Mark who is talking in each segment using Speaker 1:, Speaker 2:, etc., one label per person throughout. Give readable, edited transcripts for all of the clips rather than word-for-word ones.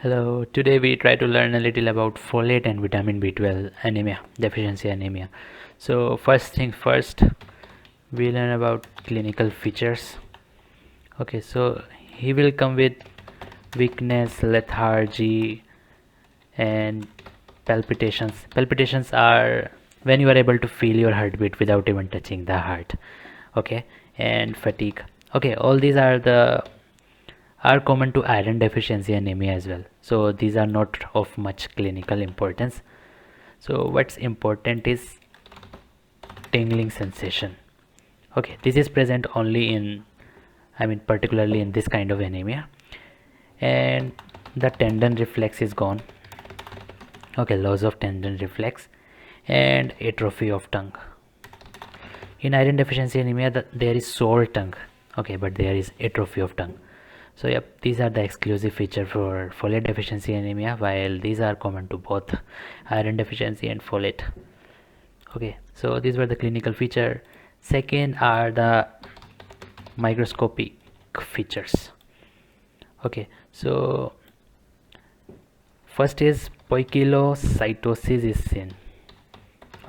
Speaker 1: Hello, today we try to learn a little about folate and vitamin B12 anemia, deficiency anemia. So first thing first, we learn about clinical features. Okay, so he will come with weakness, lethargy, and palpitations. Palpitations are when you are able to feel your heartbeat without even touching the heart. Okay, and fatigue. Okay, all these are common to iron deficiency anemia as well, so these are not of much clinical importance. So what's important is tingling sensation. Okay, this is present only in, particularly in this kind of anemia. And the tendon reflex is gone. Okay, loss of tendon reflex and atrophy of tongue. In iron deficiency anemia, there is sore tongue. Okay, but there is atrophy of tongue. So yep, these are the exclusive feature for folate deficiency anemia, while these are common to both iron deficiency and folate. Okay, so these were the clinical feature. Second are the microscopic features. Okay, so first is poikilocytosis is seen.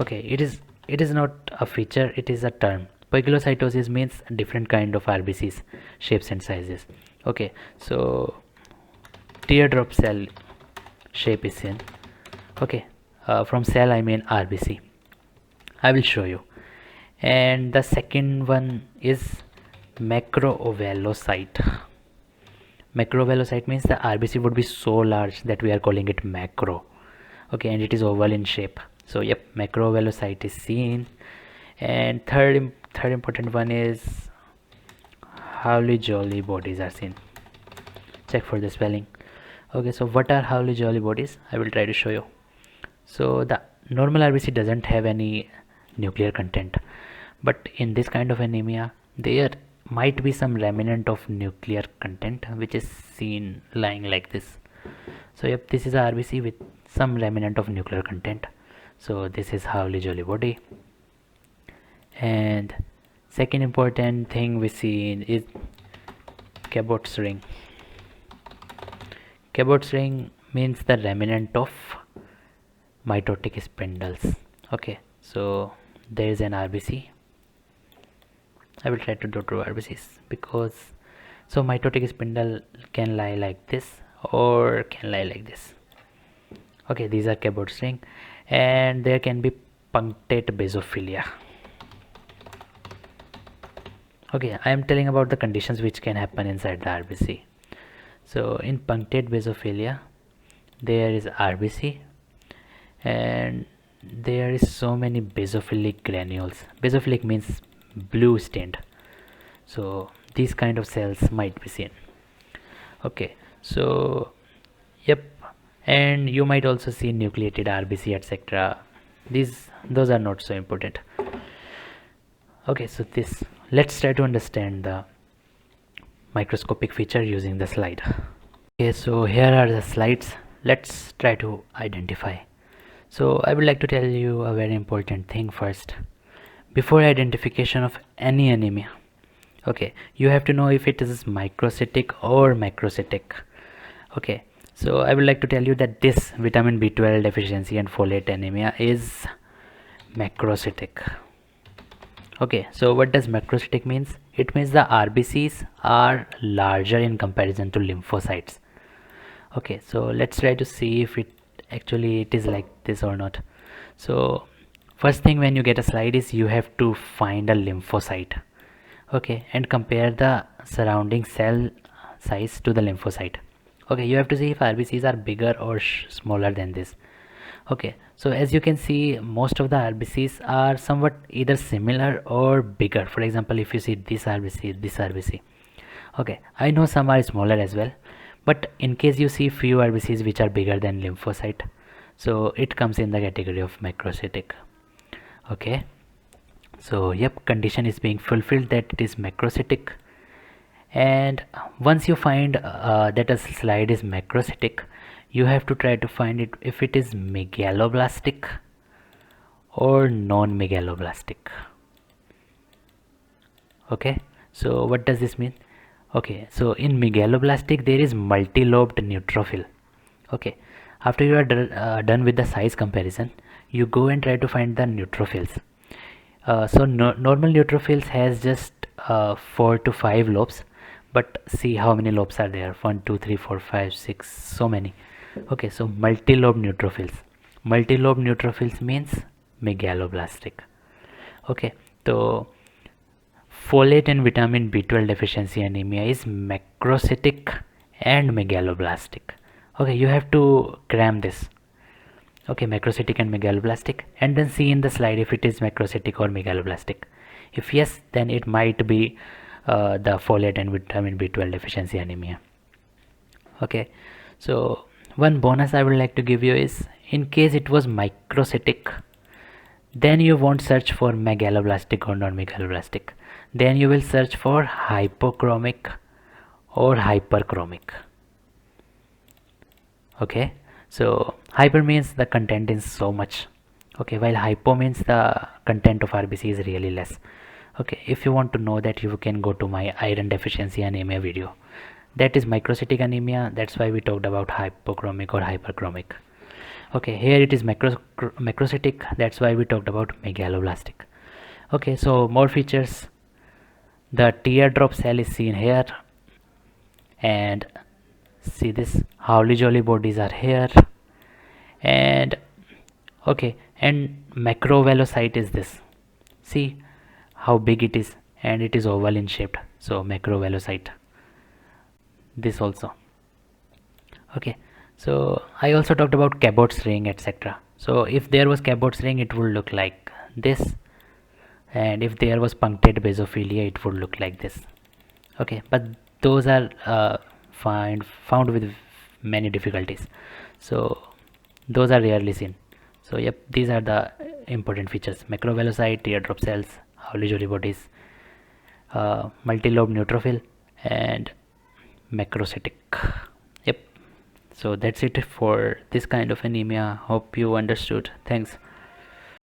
Speaker 1: Okay, it is not a feature, it is a term. Poikilocytosis means different kind of RBCs, shapes and sizes. Okay, so teardrop cell shape is seen. Okay, from cell I mean RBC. I will show you. And the second one is macrovalocyte. Macrovalocyte means the RBC would be so large that we are calling it macro. Okay, and it is oval in shape. So yep, macrovalocyte is seen. And third important one is Howley-Jolly bodies are seen. Check for the spelling. Okay, so what are Howley-Jolly bodies? I will try to show you. So the normal RBC doesn't have any nuclear content, but in this kind of anemia there might be some remnant of nuclear content which is seen lying like this. So yep, this is a RBC with some remnant of nuclear content. So this is Howley-Jolly body. And second important thing we see is Cabot's ring. Cabot's ring means the remnant of mitotic spindles. Okay, so there is an RBC. I will try to do two RBCs because so mitotic spindle can lie like this or can lie like this. Okay, these are Cabot's ring, and there can be punctate basophilia. Okay, I am telling about the conditions which can happen inside the RBC. So in punctate basophilia there is RBC and there is so many basophilic granules. Basophilic means blue stained, so these kind of cells might be seen. Okay, so yep, and you might also see nucleated RBC, etc. Those are not so important. Okay, so let's try to understand the microscopic feature using the slide. Okay, so here are the slides. Let's try to identify. So I would like to tell you a very important thing first. Before identification of any anemia, okay, you have to know if it is microcytic or macrocytic. Okay, so I would like to tell you that this vitamin B12 deficiency and folate anemia is macrocytic. Okay, so what does macrocytic means? It means the RBCs are larger in comparison to lymphocytes. Okay, so let's try to see if it is like this or not. So first thing when you get a slide is you have to find a lymphocyte. Okay, and compare the surrounding cell size to the lymphocyte. Okay, you have to see if RBCs are bigger or smaller than this. Okay, so as you can see, most of the RBCs are somewhat either similar or bigger. For example, if you see this RBC, okay, I know some are smaller as well, but in case you see few RBCs which are bigger than lymphocyte, so it comes in the category of macrocytic. Okay, so yep, condition is being fulfilled that it is macrocytic. And once you find that a slide is macrocytic, you have to try to find it if it is megaloblastic or non-megaloblastic. Okay, so what does this mean? Okay, so in megaloblastic there is multi-lobed neutrophil. Okay, after you are done with the size comparison, you go and try to find the neutrophils. Normal neutrophils has just 4 to 5 lobes, but see how many lobes are there: 1 2 3 4 5 6, so many. Okay, so multi-lobe neutrophils. Multi-lobe neutrophils means megaloblastic. Okay, so folate and vitamin B12 deficiency anemia is macrocytic and megaloblastic. Okay, you have to cram this. Okay, macrocytic and megaloblastic, and then see in the slide if it is macrocytic or megaloblastic. If yes, then it might be the folate and vitamin B12 deficiency anemia. Okay, so one bonus I would like to give you is, in case it was microcytic, then you won't search for megaloblastic or non-megaloblastic, then you will search for hypochromic or hyperchromic. Okay, so hyper means the content is so much, okay, while hypo means the content of RBC is really less. Okay, if you want to know that, you can go to my iron deficiency anemia video. That is microcytic anemia, that's why we talked about hypochromic or hyperchromic. Okay, here it is macrocytic, that's why we talked about megaloblastic. Okay, so more features. The teardrop cell is seen here, and see this Howley jolly bodies are here, and okay, and macrovalocyte is this. See how big it is, and it is oval in shape, so macrovalocyte. This also. Okay, so I also talked about Cabot's ring, etc. So if there was Cabot's ring, it would look like this, and if there was punctate basophilia, it would look like this. Okay, but those are found with many difficulties, so those are rarely seen. So yep, these are the important features: macrovalocyte, teardrop cells, Howley jolly bodies, multi-lobe neutrophil, and macrocytic. Yep, so that's it for this kind of anemia. Hope you understood. Thanks.